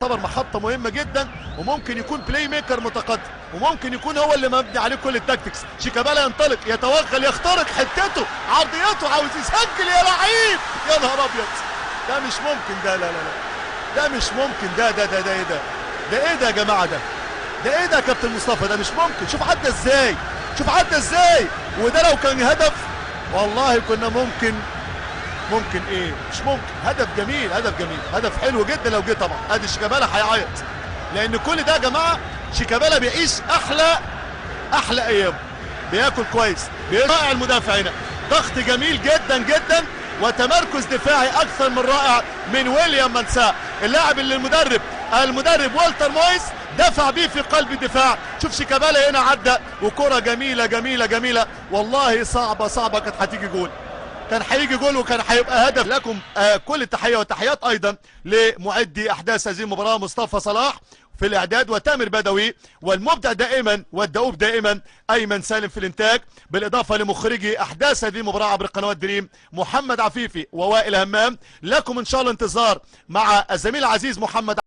يعتبر محطة مهمة جدا، وممكن يكون بلاي ميكر متقدم، وممكن يكون هو اللي مبني عليه كل التاكتكس. شيكابالا ينطلق، يتوغل، يخترق حتته، عرضياته، عاوز يسجل يا لعيب. يا نهار ابيض، ده مش ممكن، ده لا لا لا، ده مش ممكن، ده ايه ده؟ ده ايه ده يا جماعة؟ ده ايه ده يا كابتن مصطفى؟ ده مش ممكن. شوف عدى ازاي، شوف عدى ازاي. وده لو كان هدف والله كنا ممكن ايه، مش ممكن. هدف جميل، هدف جميل، هدف حلو جدا لو جه طبعا. ادي شيكابالا هيعيط، لان كل ده يا جماعه شيكابالا بيعيش احلى ايام، بياكل كويس، رائع المدافع هنا، ضغط جميل جدا جدا، وتمركز دفاعي اكثر من رائع من ويليام مانسا، اللاعب اللي المدرب والتر مويس دفع بيه في قلب الدفاع. شوف شيكابالا هنا عدى، وكرة جميله جميله جميله، والله صعبه كانت هتيجي جول، كان هيجي جول وكان هيبقى هدف. لكم كل التحيه والتحيات ايضا لمعدي احداث هذه المباراه مصطفى صلاح في الاعداد، وتامر بدوي، والمبدع دائما والدؤوب دائما ايمن سالم في الانتاج، بالاضافه لمخرجي احداث هذه المباراه عبر قنوات دريم محمد عفيفي ووائل همام. لكم ان شاء الله انتظار مع الزميل العزيز محمد